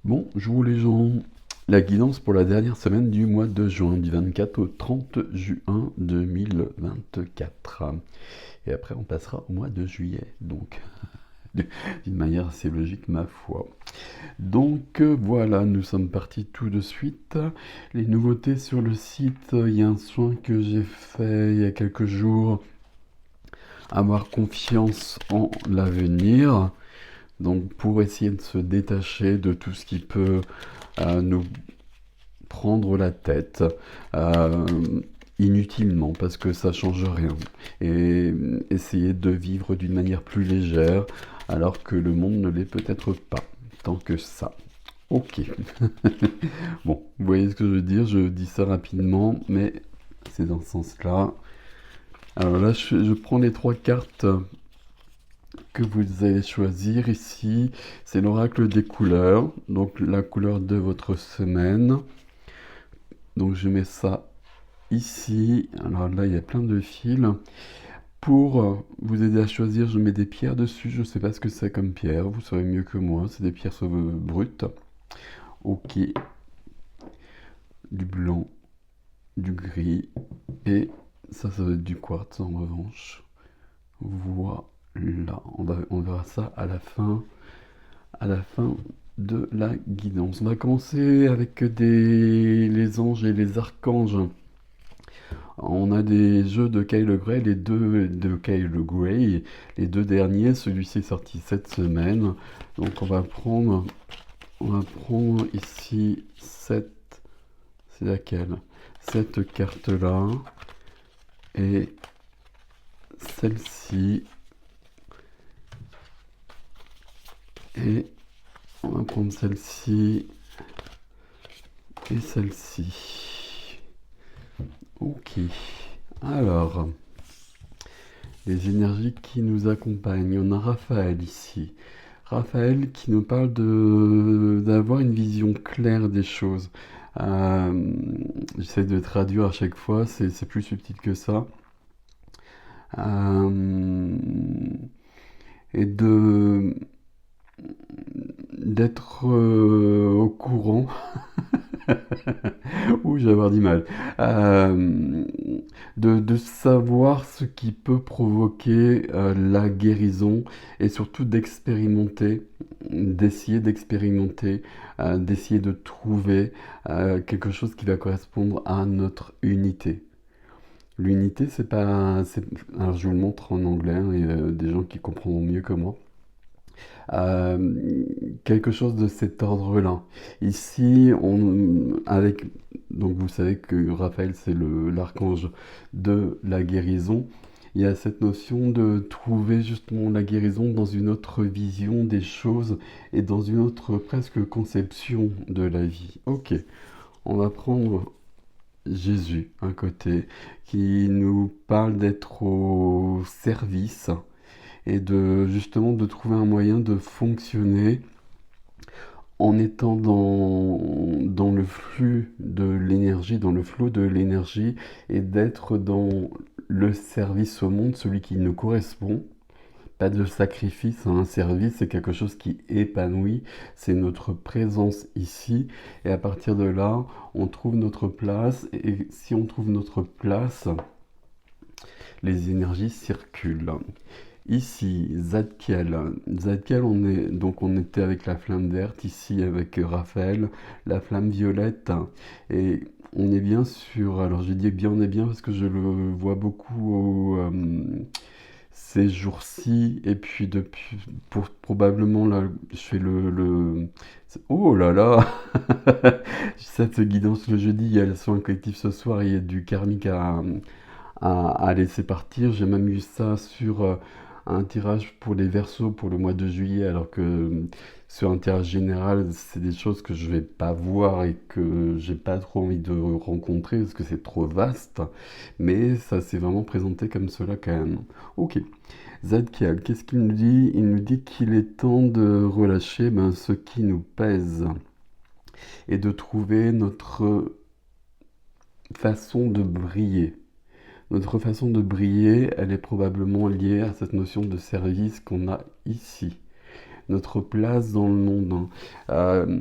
Bonjour les gens, la guidance pour la dernière semaine du mois de juin, du 24 au 30 juin 2024. Et après on passera au mois de juillet, donc d'une manière assez logique ma foi. Voilà, nous sommes partis tout de suite. Les nouveautés sur le site, il y a un soin que j'ai fait il y a quelques jours, avoir confiance en l'avenir. Donc pour essayer de se détacher de tout ce qui peut nous prendre la tête euh, inutilement parce que ça change rien et essayer de vivre d'une manière plus légère alors que le monde ne l'est peut-être pas tant que ça. Ok. Bon, vous voyez ce que je veux dire, je dis ça rapidement, mais c'est dans ce sens-là. Alors là, je prends les trois cartes que vous allez choisir ici. C'est l'oracle des couleurs, donc la couleur de votre semaine. Donc je mets ça ici. Alors là, il y a plein de fils. Pour vous aider à choisir, je mets des pierres dessus. Je ne sais pas ce que c'est comme pierre. Vous saurez mieux que moi. C'est des pierres brutes. Ok. Du blanc, du gris. Et ça va être du quartz en revanche. Voilà. On verra ça à la fin de la guidance. On va commencer avec les anges et les archanges. On a des jeux de Kyle Gray, les deux de Kyle Gray, les deux derniers, celui-ci est sorti cette semaine. Donc on va prendre ici c'est laquelle? Cette carte-là et celle-ci. Et on va prendre celle-ci et celle-ci. Ok. Alors, les énergies qui nous accompagnent. On a Raphaël ici. Raphaël qui nous parle d'avoir une vision claire des choses. J'essaie de traduire à chaque fois, c'est plus subtil que ça. Euh, et d'être au courant. Ouh, je vais avoir du mal. Euh, de savoir ce qui peut provoquer la guérison et surtout d'essayer d'expérimenter, d'essayer de trouver quelque chose qui va correspondre à notre unité. L'unité, c'est pas. Alors, je vous le montre en anglais, hein, il y a des gens qui comprendront mieux que moi. Euh, Quelque chose de cet ordre-là. Ici, donc vous savez que Raphaël, c'est l'archange de la guérison. Il y a cette notion de trouver justement la guérison dans une autre vision des choses et dans une autre presque conception de la vie. Ok, on va prendre Jésus, un côté, qui nous parle d'être au service et de justement de trouver un moyen de fonctionner en étant dans le flux de l'énergie, dans le flot de l'énergie et d'être dans le service au monde, celui qui nous correspond. Pas de sacrifice, hein. Un service, c'est quelque chose qui épanouit, c'est notre présence ici, et à partir de là, on trouve notre place, et si on trouve notre place, les énergies circulent. Ici, Zadkiel. Zadkiel, on était avec la flamme verte, ici avec Raphaël, la flamme violette. Et on est bien sûr, alors je dis bien on est bien parce que je le vois beaucoup ces jours-ci. Et puis probablement là, je fais Oh là là. Cette guidance le jeudi, il y a le soin collectif ce soir, il y a du karmique à laisser partir. J'ai même eu ça sur un tirage pour les Verseaux pour le mois de juillet, alors que sur un tirage général, c'est des choses que je vais pas voir et que j'ai pas trop envie de rencontrer parce que c'est trop vaste. Mais ça s'est vraiment présenté comme cela quand même. Ok. Zadkiel, qu'est-ce qu'il nous dit? Il nous dit qu'il est temps de relâcher ce qui nous pèse et de trouver notre façon de briller. Notre façon de briller, elle est probablement liée à cette notion de service qu'on a ici. notre place dans le monde, hein. Euh,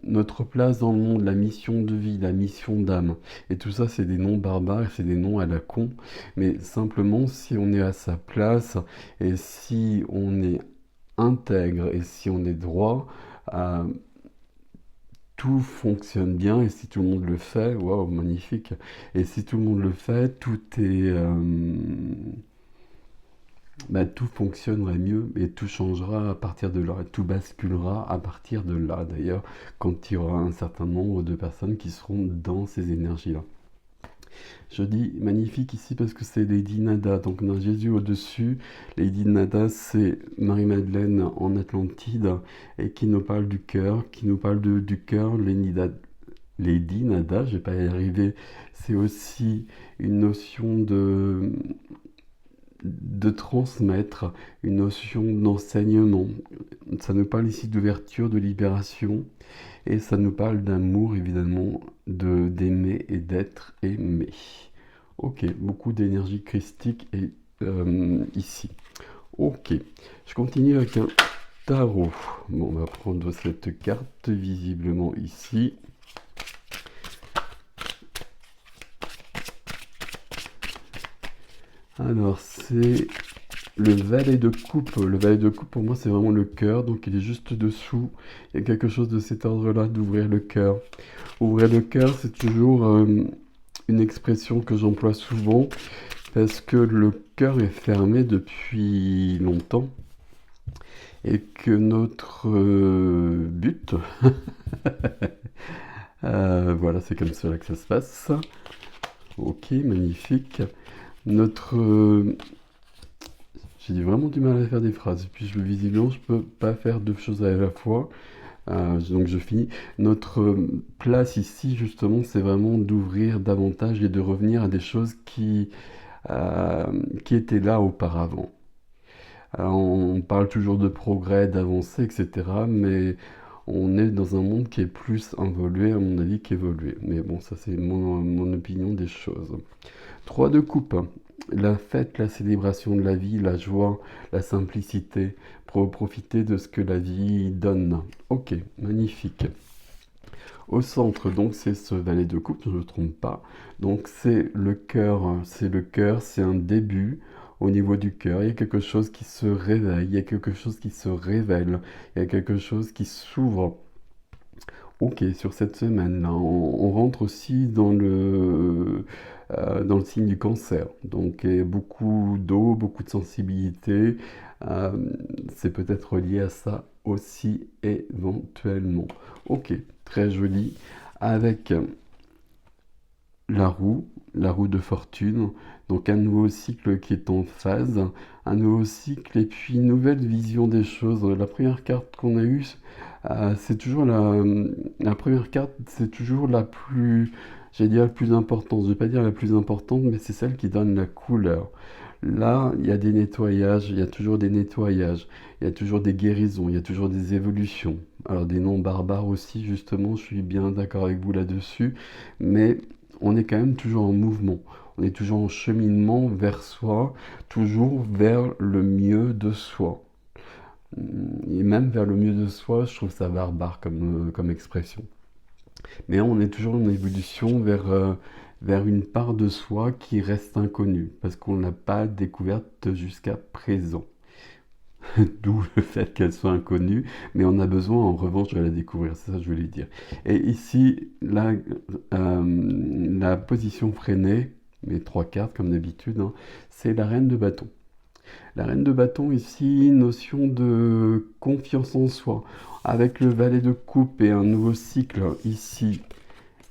notre place dans le monde, la mission de vie, la mission d'âme. Et tout ça, c'est des noms barbares, c'est des noms à la con. Mais simplement, si on est à sa place et si on est intègre et si on est droit, euh, tout fonctionne bien. Et si tout le monde le fait, waouh, magnifique. Et si tout le monde le fait, tout fonctionnerait mieux et tout changera à partir de là, tout basculera à partir de là d'ailleurs, quand il y aura un certain nombre de personnes qui seront dans ces énergies-là. Je dis magnifique ici parce que c'est Lady Nada, donc on a Jésus au-dessus. Lady Nada, c'est Marie-Madeleine en Atlantide et qui nous parle du cœur, qui nous parle du cœur. Lady Nada, je vais pas y arriver, c'est aussi une notion de transmettre, une notion d'enseignement. Ça nous parle ici d'ouverture, de libération, et ça nous parle d'amour, évidemment, d'aimer et d'être aimé. Ok, beaucoup d'énergie christique ici. Ok, je continue avec un tarot. Bon, on va prendre cette carte, visiblement ici. Alors, c'est le valet de coupe. Le valet de coupe, pour moi, c'est vraiment le cœur. Donc, il est juste dessous. Il y a quelque chose de cet ordre-là, d'ouvrir le cœur. Ouvrir le cœur, c'est toujours une expression que j'emploie souvent parce que le cœur est fermé depuis longtemps et que notre but, voilà, c'est comme cela que ça se passe. Ok, magnifique. J'ai vraiment du mal à faire des phrases. Et puis visiblement, je peux pas faire deux choses à la fois. Donc je finis. Notre place ici, justement, c'est vraiment d'ouvrir davantage et de revenir à des choses qui étaient là auparavant. Alors, on parle toujours de progrès, d'avancée, etc. Mais on est dans un monde qui est plus évolué, à mon avis, qu'évolué. Mais bon, ça c'est mon opinion des choses. 3 de coupe. La fête, la célébration de la vie, la joie, la simplicité, pour profiter de ce que la vie donne. Ok, magnifique. Au centre, donc, c'est ce valet de coupe, je ne me trompe pas. Donc, c'est le cœur, c'est un début au niveau du cœur. Il y a quelque chose qui se réveille, il y a quelque chose qui se révèle, il y a quelque chose qui s'ouvre. Ok, sur cette semaine-là, on rentre aussi dans le signe du cancer. Donc, beaucoup d'eau, beaucoup de sensibilité. Euh, c'est peut-être lié à ça aussi éventuellement. Ok, très joli. Avec la roue de fortune. Donc un nouveau cycle qui est en phase, un nouveau cycle et puis une nouvelle vision des choses. La première carte qu'on a eue, c'est toujours la première carte, c'est toujours la plus, j'allais dire la plus importante. Je vais pas dire la plus importante, mais c'est celle qui donne la couleur. Là, il y a des nettoyages, il y a toujours des nettoyages, il y a toujours des guérisons, il y a toujours des évolutions. Alors des noms barbares aussi, justement, je suis bien d'accord avec vous là-dessus, mais on est quand même toujours en mouvement. On est toujours en cheminement vers soi, toujours vers le mieux de soi. Et même vers le mieux de soi, je trouve ça barbare comme expression. Mais on est toujours en évolution vers une part de soi qui reste inconnue, parce qu'on ne l'a pas découverte jusqu'à présent. D'où le fait qu'elle soit inconnue, mais on a besoin en revanche de la découvrir, c'est ça que je voulais dire. Et ici, la position freinée, mes 3 cartes comme d'habitude, hein, c'est la reine de bâton. La reine de bâton ici, notion de confiance en soi, avec le valet de coupe et un nouveau cycle ici,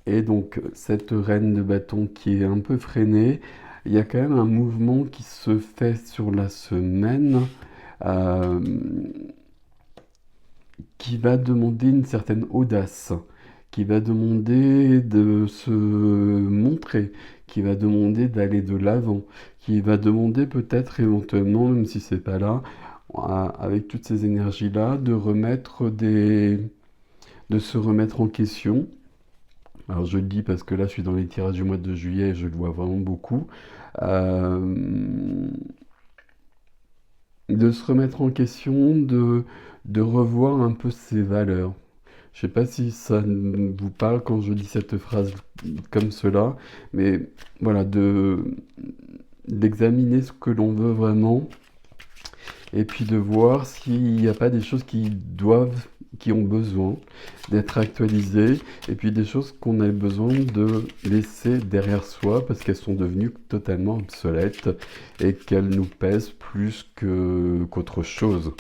et donc cette reine de bâton qui est un peu freinée, il y a quand même un mouvement qui se fait sur la semaine, euh, qui va demander une certaine audace, qui va demander de se montrer, qui va demander d'aller de l'avant, qui va demander peut-être éventuellement, même si c'est pas là, avec toutes ces énergies-là, de se remettre en question. Alors je le dis parce que là je suis dans les tirages du mois de juillet et je le vois vraiment beaucoup. Euh, de se remettre en question, de revoir un peu ses valeurs. Je sais pas si ça vous parle quand je dis cette phrase comme cela, mais voilà, d'examiner ce que l'on veut vraiment et puis de voir s'il n'y a pas des choses qui ont besoin d'être actualisées, et puis des choses qu'on a besoin de laisser derrière soi parce qu'elles sont devenues totalement obsolètes et qu'elles nous pèsent plus qu'autre chose.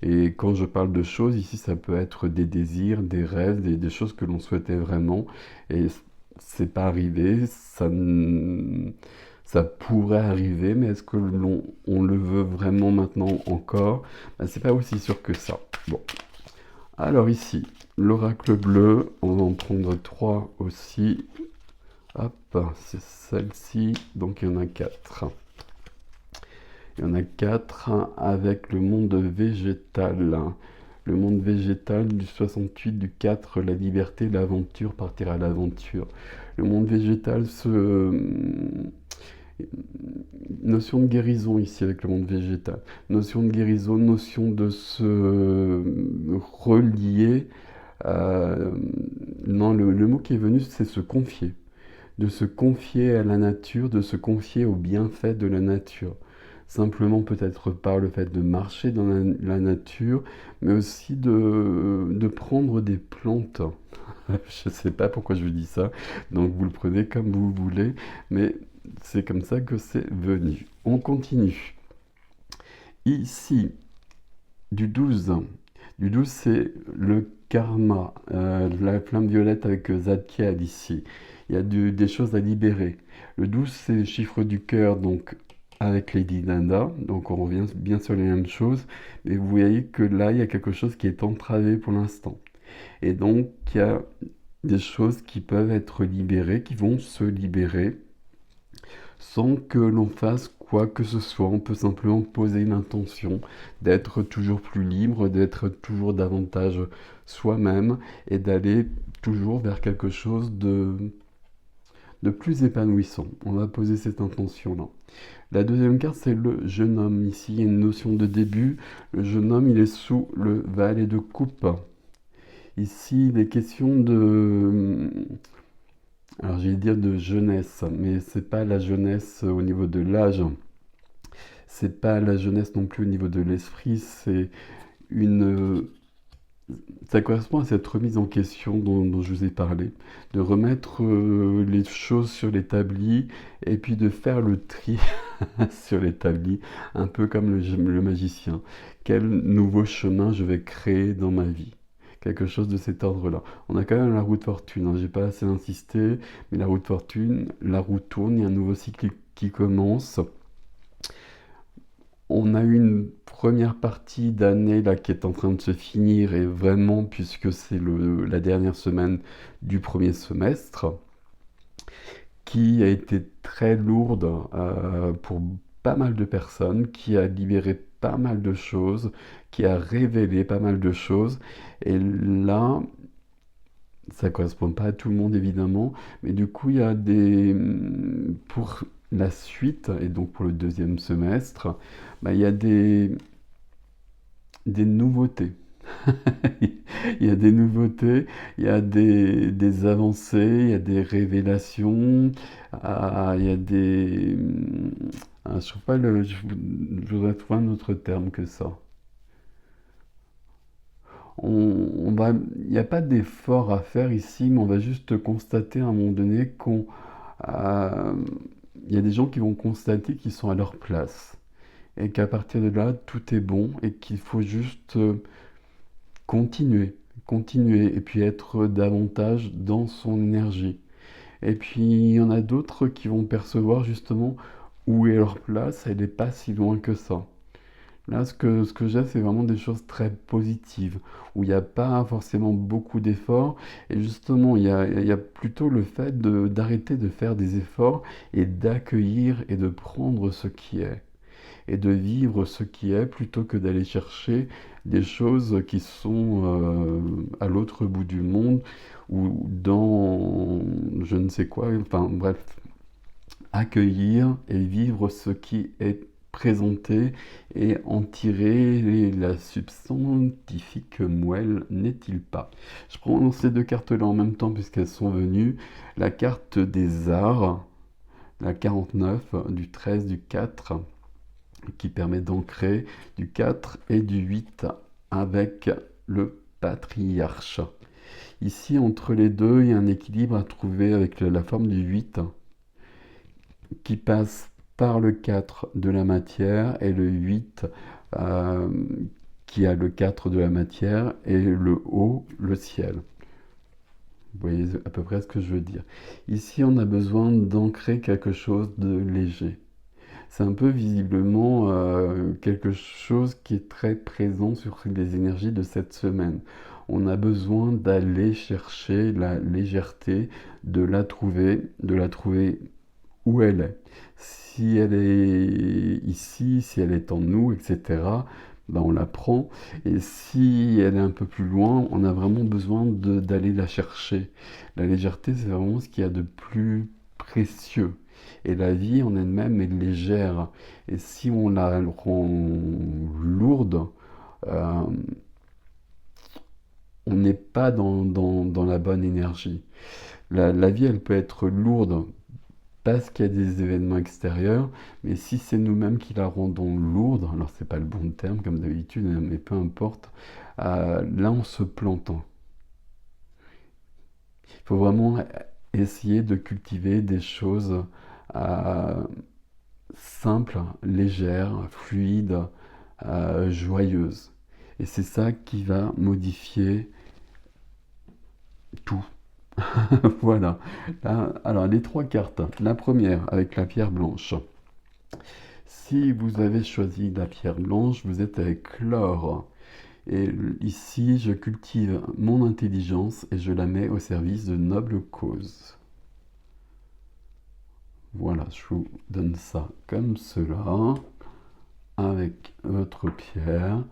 Et quand je parle de choses, ici, ça peut être des désirs, des rêves, des choses que l'on souhaitait vraiment, et c'est pas arrivé, ça pourrait arriver, mais est-ce que on le veut vraiment maintenant encore? Ben, c'est pas aussi sûr que ça. Bon, alors ici, l'oracle bleu, on va en prendre trois aussi. Hop, c'est celle-ci, donc il y en a quatre. Il y en a quatre avec le monde végétal. Le monde végétal du 68, du 4, la liberté, l'aventure, partir à l'aventure. Le monde végétal, notion de guérison ici avec le monde végétal. Notion de guérison, notion de se relier. Non, le mot qui est venu, c'est se confier. De se confier à la nature, de se confier aux bienfaits de la nature. Simplement peut-être par le fait de marcher dans la nature, mais aussi de prendre des plantes. Je ne sais pas pourquoi je vous dis ça, donc vous le prenez comme vous voulez, mais c'est comme ça que c'est venu. On continue. Ici, du 12. Du 12, c'est le karma, la flamme violette avec Zadkiel ici. Il y a des choses à libérer. Le 12, c'est le chiffre du cœur, donc avec Lady Nada, donc on revient bien sur les mêmes choses, mais vous voyez que là, il y a quelque chose qui est entravé pour l'instant. Et donc, il y a des choses qui peuvent être libérées, qui vont se libérer, sans que l'on fasse quoi que ce soit. On peut simplement poser une intention d'être toujours plus libre, d'être toujours davantage soi-même, et d'aller toujours vers quelque chose de plus épanouissant. On va poser cette intention-là. La deuxième carte, c'est le jeune homme. Ici, il y a une notion de début. Le jeune homme, il est sous le valet de coupe. Ici, il est question de... Alors, j'allais dire de jeunesse, mais c'est pas la jeunesse au niveau de l'âge. C'est pas la jeunesse non plus au niveau de l'esprit. C'est une... Ça correspond à cette remise en question dont je vous ai parlé, de remettre les choses sur l'établi et puis de faire le tri sur l'établi, un peu comme le magicien. Quel nouveau chemin je vais créer dans ma vie? Quelque chose de cet ordre-là. On a quand même la roue de fortune, hein. J'ai pas assez insisté, mais la roue de fortune, la roue tourne, il y a un nouveau cycle qui commence. On a eu une première partie d'année là qui est en train de se finir, et vraiment puisque c'est la dernière semaine du premier semestre, qui a été très lourde pour pas mal de personnes, qui a libéré pas mal de choses, qui a révélé pas mal de choses. Et là, ça ne correspond pas à tout le monde évidemment, mais du coup, il y a pour la suite, et donc pour le deuxième semestre, bah, il y a des nouveautés. Il y a des nouveautés, il y a des avancées, il y a des révélations, il y a des... je trouve pas je voudrais trouver un autre terme que ça. Il n'y a pas d'effort à faire ici, mais on va juste constater à un moment donné euh, il y a des gens qui vont constater qu'ils sont à leur place et qu'à partir de là, tout est bon et qu'il faut juste continuer, continuer et puis être davantage dans son énergie. Et puis il y en a d'autres qui vont percevoir justement où est leur place, elle n'est pas si loin que ça. Là, ce que j'ai, c'est vraiment des choses très positives, où il n'y a pas forcément beaucoup d'efforts, et justement, il y a plutôt le fait d'arrêter de faire des efforts et d'accueillir et de prendre ce qui est, et de vivre ce qui est, plutôt que d'aller chercher des choses qui sont à l'autre bout du monde, ou dans je ne sais quoi, enfin bref, accueillir et vivre ce qui est présenter et en tirer la substantifique moelle, n'est-il pas? Je prends ces deux cartes-là en même temps puisqu'elles sont venues. La carte des arts, la 49, du 13, du 4, qui permet d'ancrer du 4 et du 8 avec le patriarche. Ici, entre les deux, il y a un équilibre à trouver avec la forme du 8 qui passe par le 4 de la matière et le 8 euh, qui a le 4 de la matière et le haut, le ciel. Vous voyez à peu près ce que je veux dire. Ici, on a besoin d'ancrer quelque chose de léger. C'est un peu visiblement quelque chose qui est très présent sur les énergies de cette semaine. On a besoin d'aller chercher la légèreté, de la trouver où elle est. Si elle est ici, si elle est en nous, etc., ben on la prend. Et si elle est un peu plus loin, on a vraiment besoin d'aller la chercher. La légèreté, c'est vraiment ce qu'il y a de plus précieux. Et la vie en elle-même est légère. Et si on la rend lourde, euh, on n'est pas dans la bonne énergie. La vie, elle peut être lourde parce qu'il y a des événements extérieurs, mais si c'est nous-mêmes qui la rendons lourde, alors c'est pas le bon terme comme d'habitude, mais peu importe, là on se plante. Il faut vraiment essayer de cultiver des choses euh, simples, légères, fluides, joyeuses. Et c'est ça qui va modifier tout. Voilà. Là, alors, les trois cartes. La première, avec la pierre blanche. Si vous avez choisi la pierre blanche, vous êtes avec l'or. Et ici, je cultive mon intelligence et je la mets au service de nobles causes. Voilà, je vous donne ça comme cela, avec votre pierre.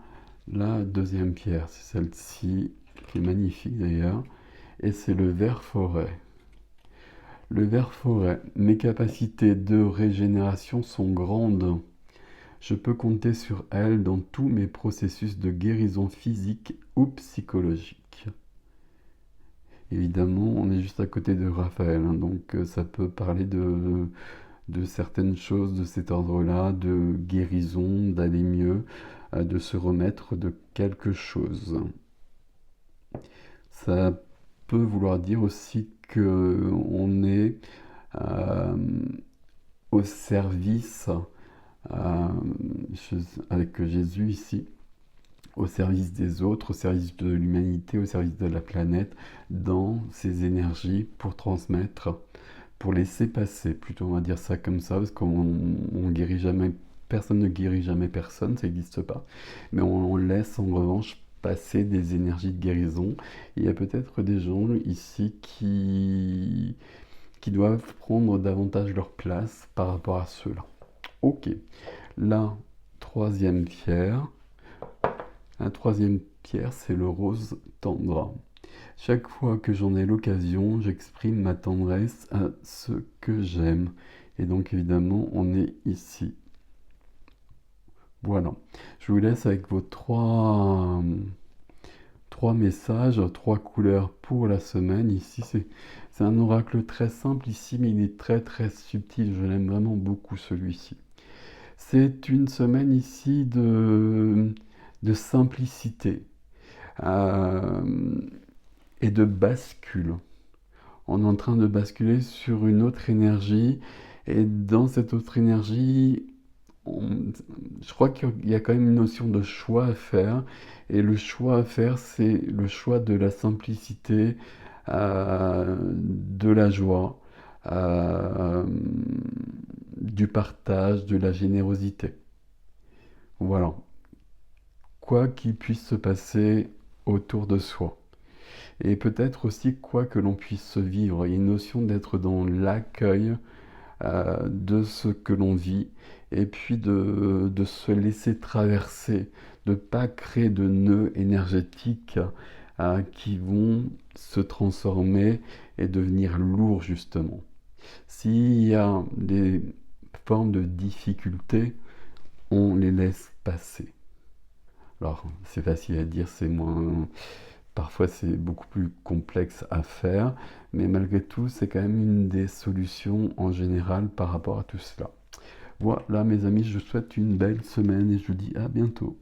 La deuxième pierre, c'est celle-ci, qui est magnifique d'ailleurs, et c'est le ver forêt. Le ver forêt, mes capacités de régénération sont grandes. Je peux compter sur elles dans tous mes processus de guérison physique ou psychologique. Évidemment, on est juste à côté de Raphaël, hein, donc ça peut parler de certaines choses de cet ordre-là, de guérison, d'aller mieux, de se remettre de quelque chose. Ça peut vouloir dire aussi qu'on est euh, au service, euh, avec Jésus ici, au service des autres, au service de l'humanité, au service de la planète, dans ces énergies pour transmettre, pour laisser passer, plutôt on va dire ça comme ça, parce qu'on guérit jamais, personne ne guérit jamais personne, ça n'existe pas, mais on laisse en revanche passer des énergies de guérison. Il y a peut-être des gens ici qui doivent prendre davantage leur place par rapport à ceux-là. Ok, la troisième pierre. La troisième pierre, c'est le rose tendre. Chaque fois que j'en ai l'occasion, j'exprime ma tendresse à ceux que j'aime. Et donc évidemment, on est ici. Voilà. Je vous laisse avec vos trois messages, trois couleurs pour la semaine. Ici, c'est un oracle très simple ici, mais il est très très subtil. Je l'aime vraiment beaucoup celui-ci. C'est une semaine ici de simplicité et de bascule. On est en train de basculer sur une autre énergie et dans cette autre énergie, je crois qu'il y a quand même une notion de choix à faire et le choix à faire, c'est le choix de la simplicité, de la joie, du partage, de la générosité. Voilà. Quoi qu'il puisse se passer autour de soi. Et peut-être aussi quoi que l'on puisse vivre. Il y a une notion d'être dans l'accueil de ce que l'on vit et puis de se laisser traverser, de ne pas créer de nœuds énergétiques qui vont se transformer et devenir lourds justement. S'il y a des formes de difficultés, on les laisse passer. Alors, c'est facile à dire, c'est moins... Parfois, c'est beaucoup plus complexe à faire, mais malgré tout, c'est quand même une des solutions en général par rapport à tout cela. Voilà, mes amis, je vous souhaite une belle semaine et je vous dis à bientôt.